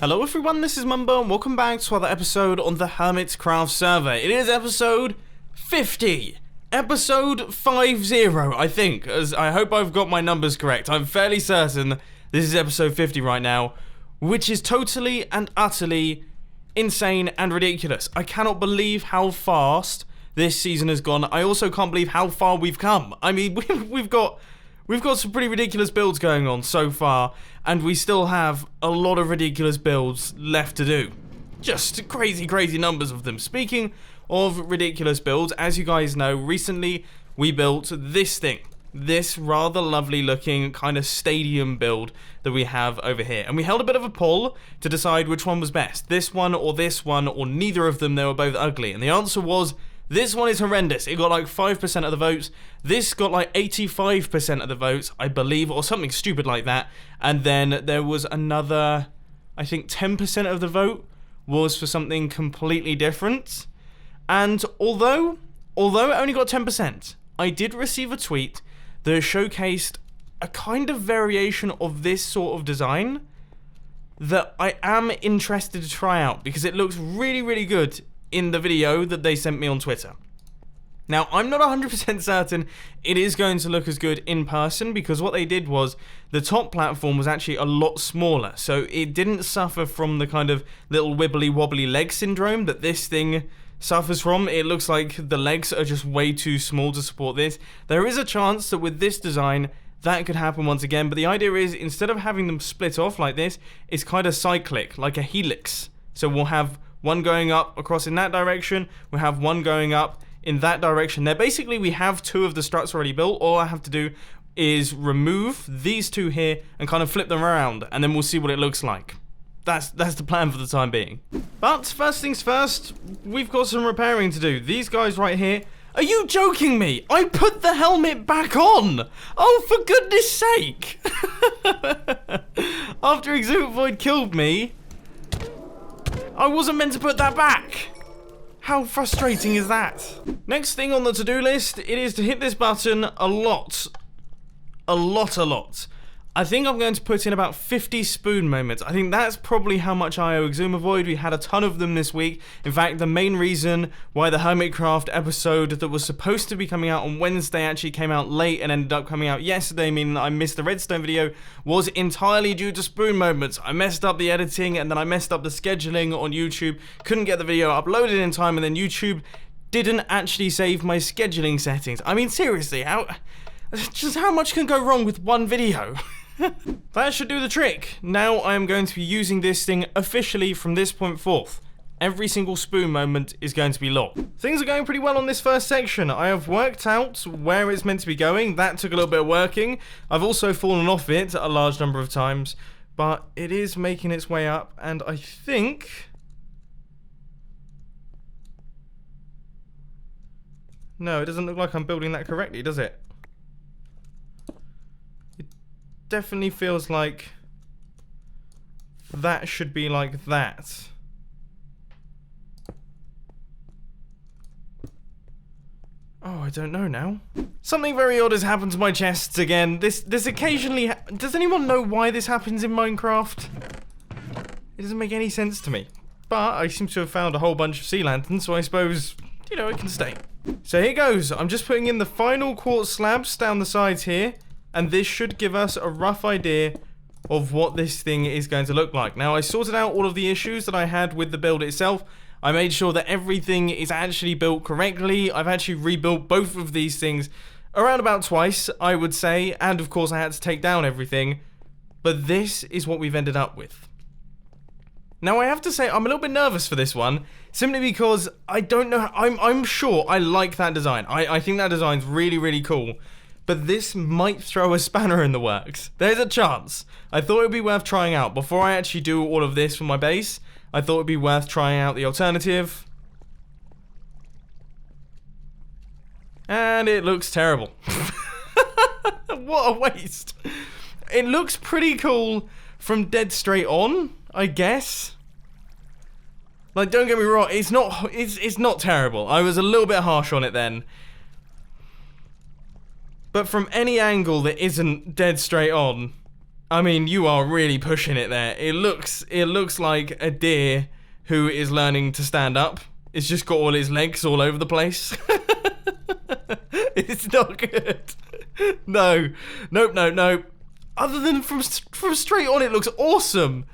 Hello everyone, this is Mumbo and welcome back to another episode on the Hermitcraft server. It is episode 50. Episode 50, I think, as I hope I've got my numbers correct. I'm fairly certain this is episode 50 right now, which is totally and utterly insane and ridiculous. I cannot believe how fast this season has gone. I also can't believe how far we've come. I mean, we've got some pretty ridiculous builds going on so far, and we still have a lot of ridiculous builds left to do. Just crazy, crazy numbers of them. Speaking of ridiculous builds, as you guys know, recently we built this thing. This rather lovely looking kind of stadium build that we have over here. And we held a bit of a poll to decide which one was best. This one or neither of them. They were both ugly. And the answer was, this one is horrendous. It got like 5% of the votes. This got like 85% of the votes, I believe, or something stupid like that. And then there was another, I think 10% of the vote was for something completely different. And although it only got 10%, I did receive a tweet that showcased a kind of variation of this sort of design that I am interested to try out because it looks really, really good in the video that they sent me on Twitter. Now, I'm not 100% certain it is going to look as good in person because what they did was the top platform was actually a lot smaller, so it didn't suffer from the kind of little wibbly wobbly leg syndrome that this thing suffers from. It looks like the legs are just way too small to support this. There is a chance that with this design that could happen once again, but the idea is instead of having them split off like this, it's kind of cyclic, like a helix. So we'll have one going up across in that direction, we'll have one going up in that direction. There basically we have two of the struts already built. All I have to do is remove these two here and kind of flip them around, and then we'll see what it looks like. That's the plan for the time being. But first things first, we've got some repairing to do. These guys right here, are you joking me? I put the helmet back on! Oh, for goodness sake! After Exuvoid killed me, I wasn't meant to put that back. How frustrating is that? Next thing on the to-do list, it is to hit this button a lot. I think I'm going to put in about 50 spoon moments. I think that's probably how much I owe Exuvoid. We had a ton of them this week. In fact, the main reason why the Hermitcraft episode that was supposed to be coming out on Wednesday actually came out late and ended up coming out yesterday, meaning that I missed the Redstone video, was entirely due to spoon moments. I messed up the editing and then I messed up the scheduling on YouTube. Couldn't get the video uploaded in time, and then YouTube didn't actually save my scheduling settings. I mean, seriously, how much can go wrong with one video? That should do the trick. Now I am going to be using this thing officially from this point forth. Every single spoon moment is going to be locked. Things are going pretty well on this first section. I have worked out where it's meant to be going. That took a little bit of working. I've also fallen off it a large number of times, but it is making its way up, and I think... No, it doesn't look like I'm building that correctly, does it? Definitely feels like that should be like that. Oh, I don't know now. Something very odd has happened to my chests again. This occasionally does anyone know why this happens in Minecraft? It doesn't make any sense to me. But I seem to have found a whole bunch of sea lanterns, so I suppose, you know, it can stay. So here goes. I'm just putting in the final quartz slabs down the sides here, and this should give us a rough idea of what this thing is going to look like. Now, I sorted out all of the issues that I had with the build itself. I made sure that everything is actually built correctly. I've actually rebuilt both of these things around about twice, I would say, and of course I had to take down everything. But this is what we've ended up with. Now, I have to say, I'm a little bit nervous for this one, simply because I don't know, I'm sure I like that design. I think that design's really, really cool. But this might throw a spanner in the works. There's a chance. I thought it would be worth trying out. Before I actually do all of this for my base, I thought it would be worth trying out the alternative. And it looks terrible. What a waste. It looks pretty cool from dead straight on, I guess. Like, don't get me wrong, it's not terrible. I was a little bit harsh on it then. But from any angle that isn't dead straight on, I mean, you are really pushing it there. It looks like a deer who is learning to stand up. It's just got all his legs all over the place. It's not good. No. Nope. Other than from straight on, it looks awesome.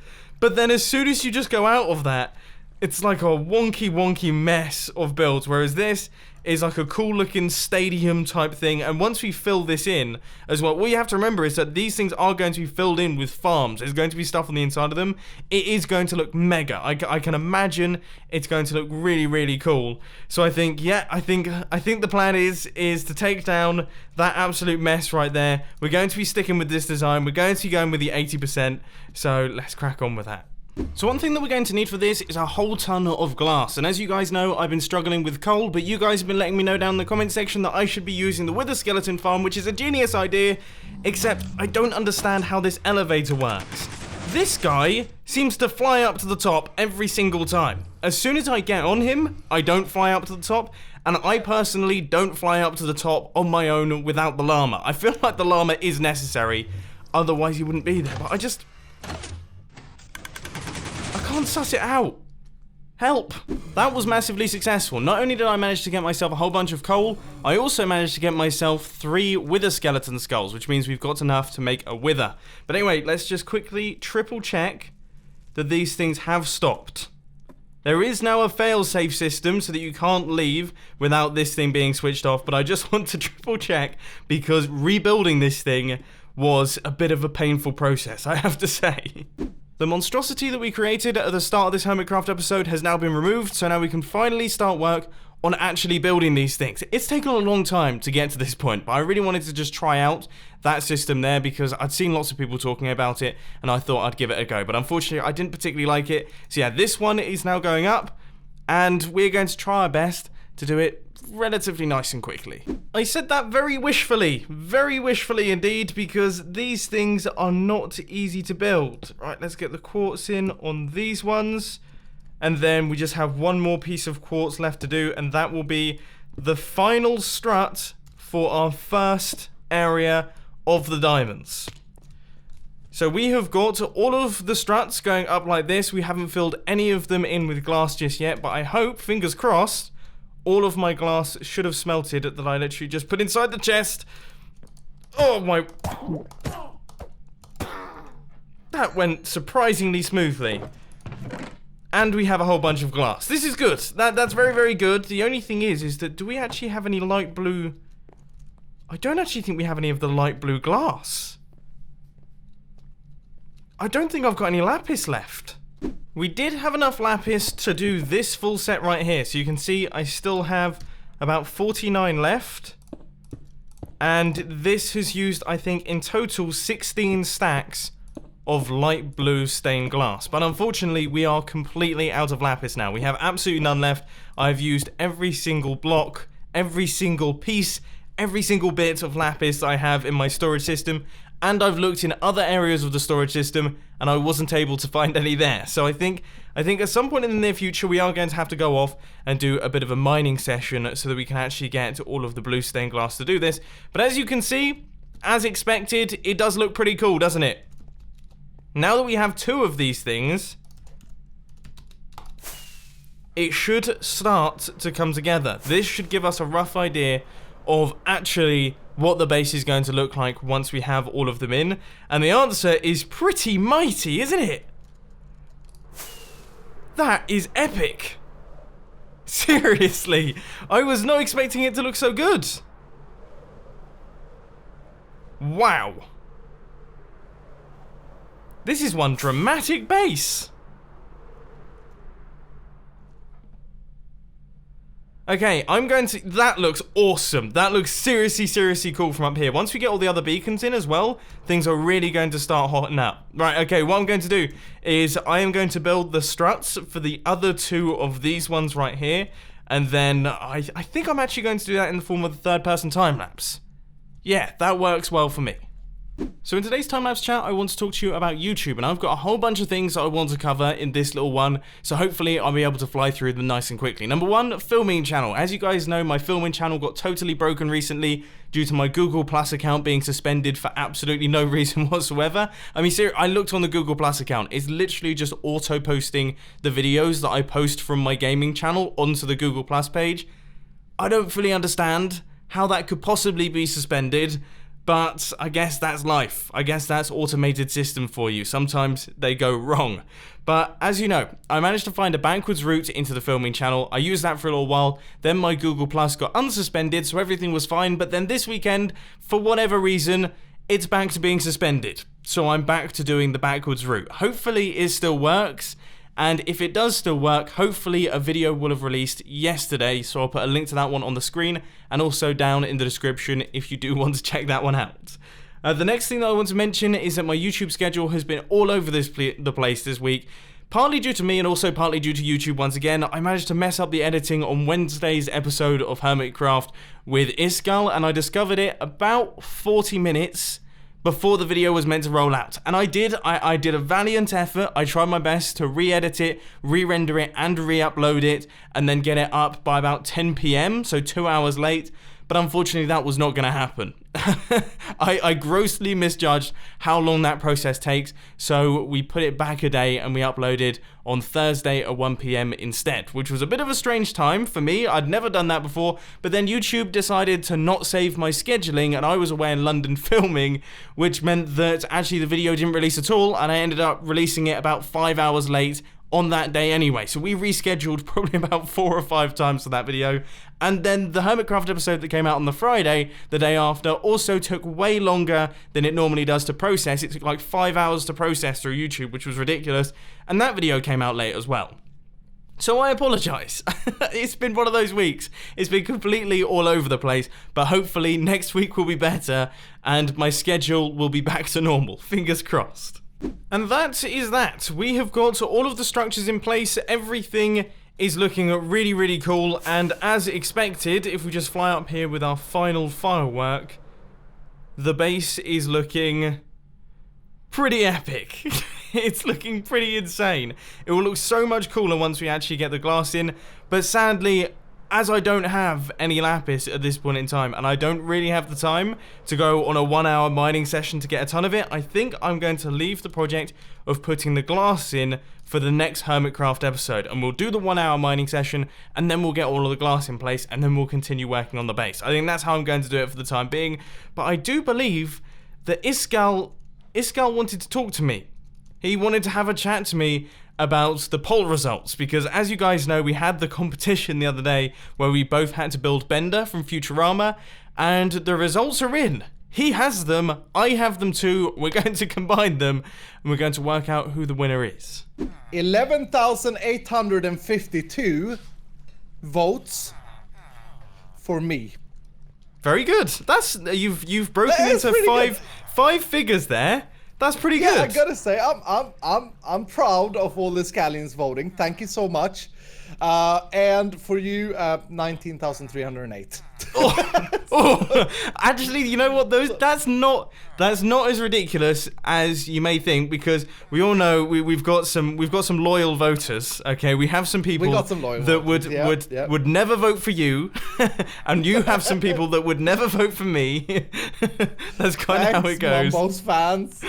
But then as soon as you just go out of that, it's like a wonky mess of builds. Whereas this is like a cool looking stadium type thing. And once we fill this in as well, what you have to remember is that these things are going to be filled in with farms. There's going to be stuff on the inside of them. It is going to look mega. I can imagine it's going to look really cool. So I think, yeah, I think the plan is to take down that absolute mess right there. We're going to be sticking with this design. We're going to be going with the 80%. So let's crack on with that. So one thing that we're going to need for this is a whole ton of glass, and as you guys know, I've been struggling with coal, but you guys have been letting me know down in the comment section that I should be using the Wither Skeleton farm, which is a genius idea, except I don't understand how this elevator works. This guy seems to fly up to the top every single time. As soon as I get on him, I don't fly up to the top, and I personally don't fly up to the top on my own without the llama. I feel like the llama is necessary, otherwise he wouldn't be there, but I can't suss it out. Help. That was massively successful. Not only did I manage to get myself a whole bunch of coal, I also managed to get myself 3 wither skeleton skulls, which means we've got enough to make a wither. But anyway, let's just quickly triple check that these things have stopped. There is now a fail-safe system so that you can't leave without this thing being switched off, but I just want to triple check because rebuilding this thing was a bit of a painful process, I have to say. The monstrosity that we created at the start of this Hermitcraft episode has now been removed, so now we can finally start work on actually building these things. It's taken a long time to get to this point, but I really wanted to just try out that system there because I'd seen lots of people talking about it and I thought I'd give it a go, but unfortunately I didn't particularly like it. So yeah, this one is now going up and we're going to try our best to do it relatively nice and quickly. I said that very wishfully indeed, because these things are not easy to build. Right, let's get the quartz in on these ones, and then we just have one more piece of quartz left to do, and that will be the final strut for our first area of the diamonds. So we have got all of the struts going up like this. We haven't filled any of them in with glass just yet, but I hope, fingers crossed, all of my glass should have smelted that I literally just put inside the chest. Oh my... That went surprisingly smoothly. And we have a whole bunch of glass. This is good. That's very good. The only thing is that do we actually have any light blue... I don't actually think we have any of the light blue glass. I don't think I've got any lapis left. We did have enough lapis to do this full set right here. So you can see I still have about 49 left. And this has used, I think, in total 16 stacks of light blue stained glass. But unfortunately, we are completely out of lapis now. We have absolutely none left. I've used every single block, every single piece, every single bit of lapis I have in my storage system. And I've looked in other areas of the storage system, and I wasn't able to find any there. So I think at some point in the near future, we are going to have to go off and do a bit of a mining session so that we can actually get all of the blue stained glass to do this. But as you can see, as expected, it does look pretty cool, doesn't it? Now that we have 2 of these things, it should start to come together. This should give us a rough idea of actually what the base is going to look like once we have all of them in. And the answer is pretty mighty, isn't it? That is epic. Seriously, I was not expecting it to look so good. Wow. This is one dramatic base. Okay, I'm going to... That looks awesome. That looks seriously cool from up here. Once we get all the other beacons in as well, things are really going to start hotting up. Right, okay, what I'm going to do is I am going to build the struts for the other 2 of these ones right here. And then I think I'm actually going to do that in the form of the third-person time lapse. Yeah, that works well for me. So in today's time-lapse chat, I want to talk to you about YouTube, and I've got a whole bunch of things that I want to cover in this little one, so hopefully I'll be able to fly through them nice and quickly. Number one, filming channel. As you guys know, my filming channel got totally broken recently due to my Google Plus account being suspended for absolutely no reason whatsoever. I mean, seriously, I looked on the Google Plus account. It's literally just auto-posting the videos that I post from my gaming channel onto the Google Plus page. I don't fully understand how that could possibly be suspended, but I guess that's life. I guess that's automated system for you. Sometimes they go wrong. But as you know, I managed to find a backwards route into the filming channel. I used that for a little while. Then my Google Plus got unsuspended, so everything was fine. But then this weekend, for whatever reason, it's back to being suspended. So I'm back to doing the backwards route. Hopefully it still works. And if it does still work, hopefully a video will have released yesterday, so I'll put a link to that one on the screen and also down in the description if you do want to check that one out. The next thing that I want to mention is that my YouTube schedule has been all over the place this week, partly due to me and also partly due to YouTube once again. I managed to mess up the editing on Wednesday's episode of Hermitcraft with Iskall, and I discovered it about 40 minutes before the video was meant to roll out. And I did a valiant effort. I tried my best to re-edit it, re-render it, and re-upload it, and then get it up by about 10 PM, so 2 hours late. But unfortunately, that was not going to happen. I grossly misjudged how long that process takes, so we put it back a day and we uploaded on Thursday at 1 PM instead, which was a bit of a strange time for me. I'd never done that before, but then YouTube decided to not save my scheduling, and I was away in London filming, which meant that actually the video didn't release at all, and I ended up releasing it about 5 hours late on that day anyway. So we rescheduled probably about 4 or 5 times for that video. And then the Hermitcraft episode that came out on the Friday, the day after, also took way longer than it normally does to process. It took like 5 hours to process through YouTube, which was ridiculous. And that video came out late as well. So I apologise. It's been one of those weeks. It's been completely all over the place, but hopefully next week will be better and my schedule will be back to normal. Fingers crossed. And that is that. We have got all of the structures in place. Everything is looking really, really cool. And as expected, if we just fly up here with our final firework, the base is looking pretty epic. It's looking pretty insane. It will look so much cooler once we actually get the glass in. But sadly, as I don't have any lapis at this point in time, and I don't really have the time to go on a 1 hour mining session to get a ton of it, I think I'm going to leave the project of putting the glass in for the next Hermitcraft episode. And we'll do the 1 hour mining session, and then we'll get all of the glass in place, and then we'll continue working on the base. I think that's how I'm going to do it for the time being. But I do believe that Iskall wanted to talk to me. He wanted to have a chat to me about the poll results, because as you guys know, we had the competition the other day where we both had to build Bender from Futurama, and the results are in. He has them, I have them too. We're going to combine them, and we're going to work out who the winner is. 11,852 votes for me. Very good. That's you've broken into five figures there. That's pretty good. Yeah, I gotta say, I'm proud of all the scallions voting. Thank you so much. And for you, 19,308. Actually, you know what? That's not as ridiculous as you may think, because we all know we've got some loyal voters. Okay, we have some people that would never vote for you, and you have some people that would never vote for me. That's kind of how it goes. Mumbo's fans.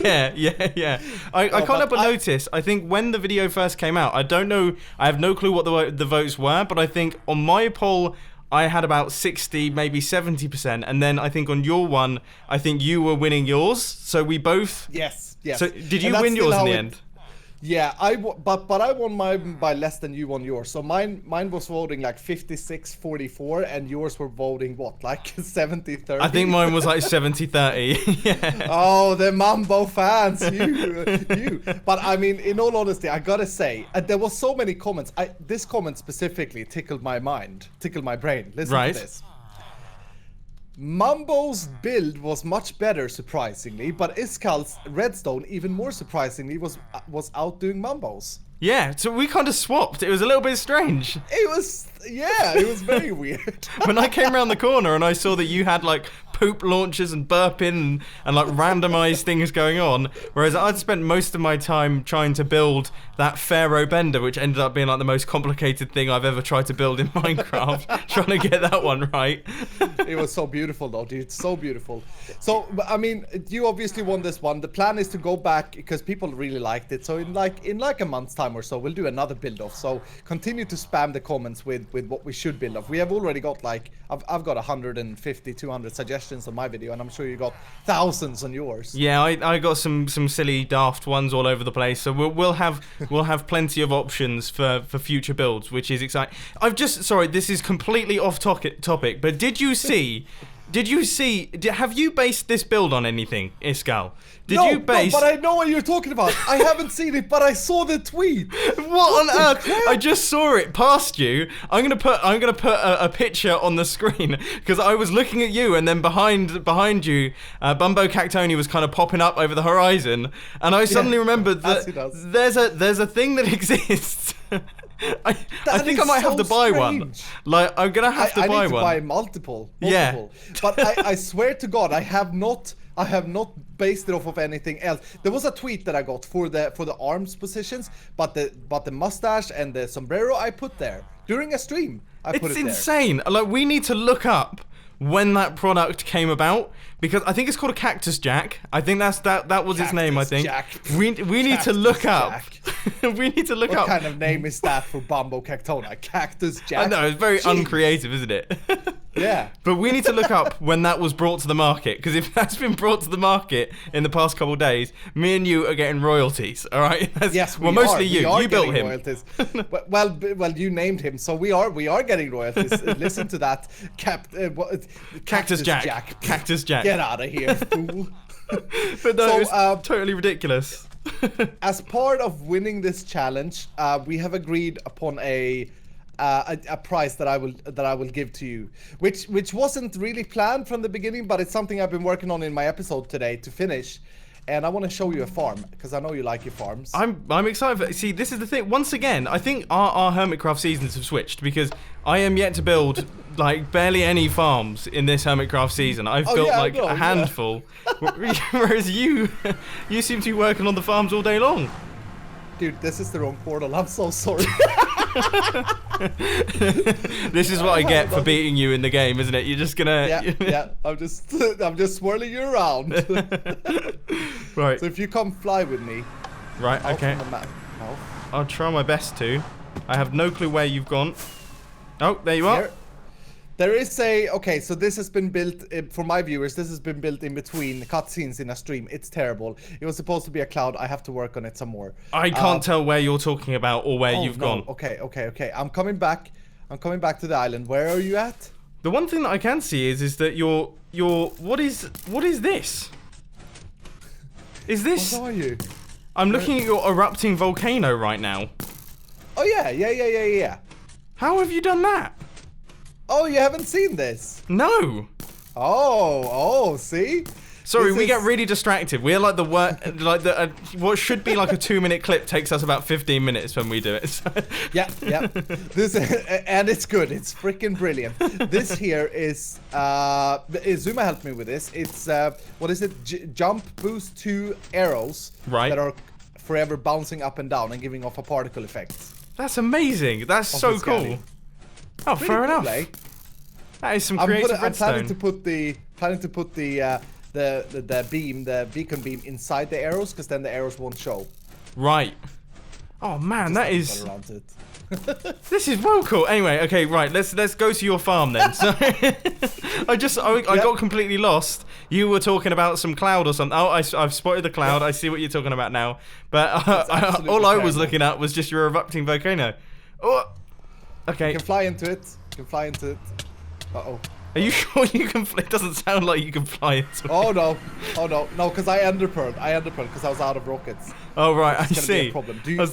Yeah. I can't help but notice. I think when the video first came out, I don't know. I have no clue what the votes were, but I think on my poll, I had about 60, maybe 70%, and then I think on your one, I think you were winning yours. So we both. Yes. So did you win yours in the end? Yeah, but I won mine by less than you won yours. So mine was voting like 56-44, and yours were voting what, like 70-30? I think mine was like 70-30. Yeah. Oh, the Mumbo fans, you. But I mean, in all honesty, I gotta say, there was so many comments. This comment specifically tickled my brain. Listen to this. Mumbo's build was much better, surprisingly, but Iskall's Redstone, even more surprisingly, was outdoing Mumbo's. Yeah, so we kind of swapped. It was a little bit strange. It was very weird. When I came around the corner and I saw that you had like poop launchers and burping and like randomized things going on, whereas I'd spent most of my time trying to build that Pharaoh bender, which ended up being like the most complicated thing I've ever tried to build in Minecraft. Trying to get that one right. It was so beautiful though, dude. So beautiful. So I mean, you obviously won this one. The plan is to go back because people really liked it. So in like a month's time or so, we'll do another build off. So continue to spam the comments with what we should build off. We have already got like I've got 150, 200 suggestions on my video, and I'm sure you got thousands on yours. Yeah, I got some silly daft ones all over the place. So we'll have plenty of options for future builds, which is exciting. Sorry, this is completely off topic, but did you see? Have you based this build on anything, Iskall? No, but I know what you're talking about. I haven't seen it, but I saw the tweet. What on earth? I just saw it past you. I'm gonna put a picture on the screen because I was looking at you, and then behind you, Mumbo Cactoni was kind of popping up over the horizon, and I suddenly remembered that there's a thing that exists. I think I might have to buy one. Like, I'm gonna have to buy one. I need to buy multiple. Yeah. But I swear to God, I have not based it off of anything else. There was a tweet that I got for the arms positions, but the mustache and the sombrero I put there during a stream. It's insane. Like, we need to look up when that product came about, because I think it's called a Cactus Jack. I think that was its name. I think Jack. we need to look up. We need to look up. What kind of name is that for Mumbo Cactoni? Cactus Jack. I know, it's very uncreative, isn't it? Yeah. But we need to look up when that was brought to the market, because if that's been brought to the market in the past couple of days, me and you are getting royalties. All right? Yes, well, mostly you. You built him. Royalties. well, you named him, so we are getting royalties. Listen to that, Cactus Jack. Cactus Jack. Get out of here, fool. But no, it's totally ridiculous. As part of winning this challenge, we have agreed upon a prize that I will give to you, which wasn't really planned from the beginning, but it's something I've been working on in my episode today to finish. And I want to show you a farm, because I know you like your farms. I'm excited. See, this is the thing. Once again, I think our Hermitcraft seasons have switched, because I am yet to build like barely any farms in this Hermitcraft season. I've built like a handful, whereas you seem to be working on the farms all day long. Dude, this is the wrong portal. I'm so sorry. This is what I get for beating you in the game, isn't it? You're just gonna... Yeah. I'm just swirling you around. Right. So if you come fly with me... Right, okay. I'll try my best to. I have no clue where you've gone. Oh, there you are. There is so this has been built, for my viewers, this has been built in between cutscenes in a stream. It's terrible. It was supposed to be a cloud. I have to work on it some more. I can't tell where you're talking about or where you've gone. Okay. I'm coming back to the island. Where are you at? The one thing that I can see is that your what is this? Is this... What are you? I'm looking at your erupting volcano right now. Oh yeah. How have you done that? Oh, you haven't seen this? No. Oh, see? Sorry, we get really distracted. We're like what should be like a 2-minute clip takes us about 15 minutes when we do it. So. Yeah. And it's good. It's freaking brilliant. This here is Zuma helped me with this. It's what is it? Jump boost 2 arrows that are forever bouncing up and down and giving off a particle effect. That's amazing. That's so cool. Oh, fair enough. That is some creative redstone. I'm planning to put the beacon beam inside the arrows, because then the arrows won't show. Right. Oh man, that is... This is well cool. Anyway, okay, right. Let's go to your farm then. So I got completely lost. You were talking about some cloud or something. Oh, I've spotted the cloud. I see what you're talking about now. But all I was looking at was just your erupting volcano. Oh. Okay. You can fly into it. Uh-oh. Are you sure you can fly? It doesn't sound like you can fly into it. Oh no, because I enderpearled because I was out of rockets. Oh right, I see. Be a problem. Do you...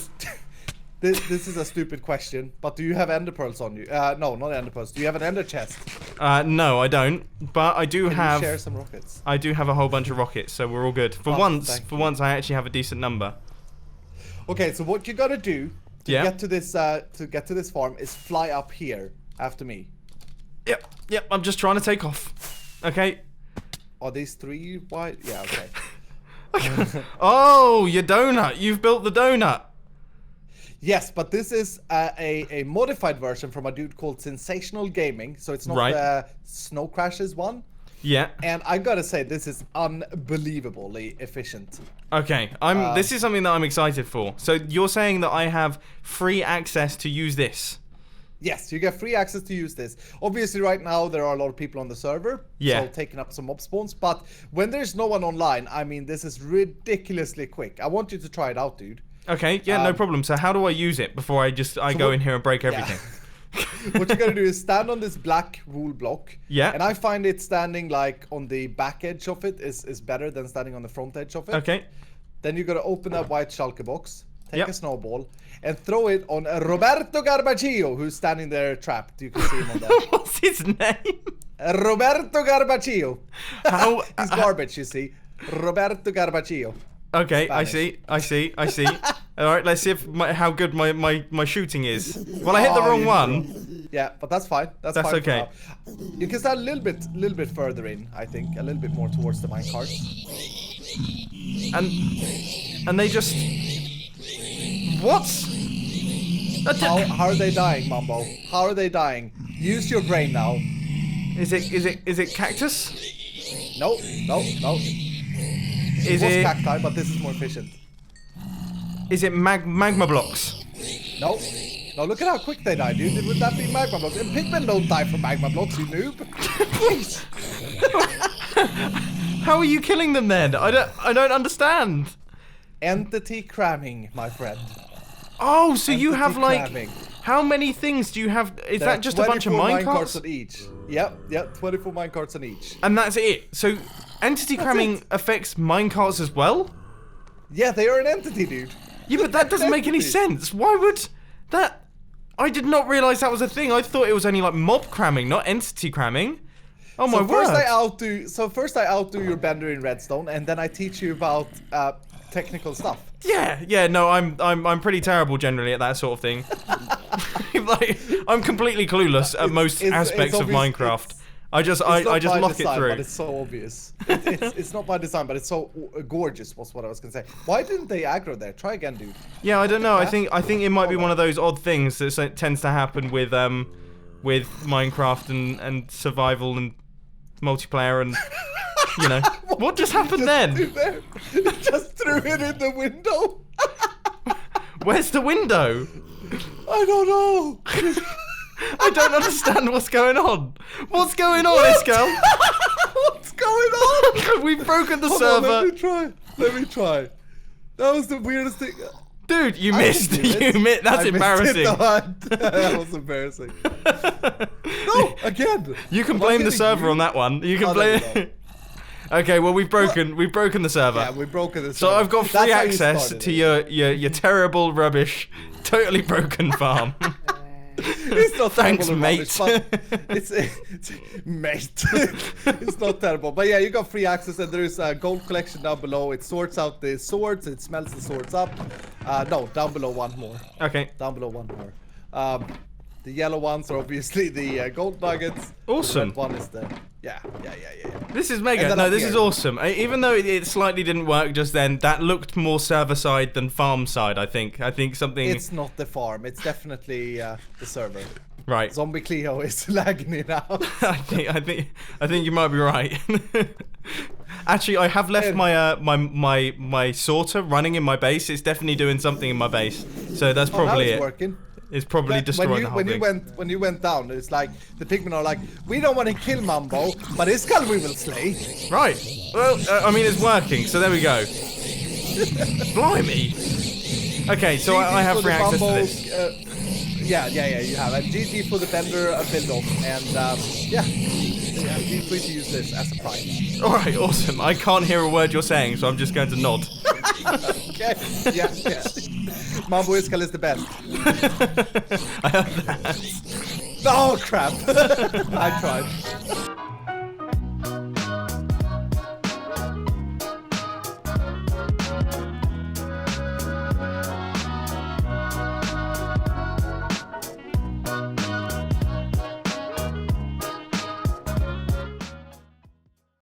This is a stupid question, but do you have ender pearls on you? No, not ender pearls. Do you have an ender chest? No, I don't. But I do have... Can you share some rockets? I do have a whole bunch of rockets, so we're all good. For once, I actually have a decent number. Okay, so what you gotta do to get to this farm is fly up here after me. Yep. I'm just trying to take off. Okay. Are these 3 wide? Yeah, okay. Oh, your donut. You've built the donut. Yes, but this is a modified version from a dude called Sensational Gaming. So it's not Right. the Snow Crashes one. Yeah. And I gotta say, this is unbelievably efficient. Okay. This is something that I'm excited for. So you're saying that I have free access to use this? Yes, you get free access to use this. Obviously, right now, there are a lot of people on the server. Yeah. So taking up some mob spawns. But when there's no one online, I mean, this is ridiculously quick. I want you to try it out, dude. Okay. Yeah, no problem. So how do I use it before I go in here and break everything? What you gotta do is stand on this black wool block. Yeah. And I find it standing like on the back edge of it is better than standing on the front edge of it. Okay. Then you gotta open that white shulker box, take Yep. a snowball, and throw it on Roberto Garbaccio, who's standing there trapped. You can see him on there. What's his name? Roberto Garbaccio. How? He's garbage, you see. Roberto Garbaccio. Okay, Spanish. I see. All right, let's see if how good my shooting is. Well, I hit the wrong one. Yeah, but that's fine. That's fine. okay. For now. You can stand a little bit further in, I think, a little bit more towards the minecart. And they just what? How are they dying, Mumbo? How are they dying? Use your brain now. Is it cactus? No. Is It was it cacti, but this is more efficient. magma blocks? No. No, look at how quick they die, dude. Would that be magma blocks? And pigmen don't die from magma blocks, you noob. Please. How are you killing them then? I don't understand. Entity cramming, my friend. Oh, so you Entity have like cramming. how many things do you have? Is There that are just a bunch of 24 minecarts? on each. Yep, 24 minecarts on each. And that's it. So entity cramming affects minecarts as well? Yeah, they are an entity, dude. Yeah, but that doesn't make any Entity. sense. Why would that? I did not realize that was a thing. I thought it was only like mob cramming, not entity cramming. Oh my word. First I outdo your bender in Redstone, and then I teach you about technical stuff. Yeah, no, I'm pretty terrible generally at that sort of thing. Like, I'm completely clueless at most aspects of obvious- Minecraft. I just It's not by lock design, it through. but it's so obvious. It's not by design, but it's so gorgeous. Was what I was gonna say. Why didn't they aggro there? Try again, dude. Yeah, I don't know. I think it might be one of those odd things that tends to happen with Minecraft and survival and multiplayer and you know. What just happened then? Just threw it in the window. Where's the window? I don't know. I don't understand what's going on. What's going on, Iskall? What's going on? We've broken the Hold on, server. let me try. That was the weirdest thing. Dude, you missed. You missed. That's embarrassing. That was embarrassing. No, again. You can blame the server on that one. You can blame. Okay, well we've broken the server. Yeah, we've broken the server. So I've got free That's how you access started to it. your terrible rubbish, totally broken farm. It's not Thanks, terrible, mate. but it's mate. It's not terrible, but yeah, you got free access, and there's a gold collection down below. It sorts out the swords. It smelts the swords up. No, down below one more. Okay. Down below one more. The yellow ones are obviously the gold nuggets. Awesome. The red one is the yeah. This is And mega. then No, up this here. is awesome. Even though it slightly didn't work just then, that looked more server side than farm side. I think something. It's not the farm. It's definitely the server. Right. Zombie Cleo is lagging it out. I think you might be right. Actually, I have left my sorter running in my base. It's definitely doing something in my base. So that's Oh, now probably it's it. working. It's probably destroying the whole thing. When you went down, it's like the pigmen are like, we don't want to kill Mumbo, but Iskall we will slay. Right. Well, I mean, it's working. So there we go. Blimey. Okay, so I have free access to this. Yeah, you have. And GG for the vendor build off, and yeah, feel free to use this as a prize. All right, awesome. I can't hear a word you're saying, so I'm just going to nod. Okay. Yeah. Mumbo Iskall is the best. I have that. Oh crap! I tried.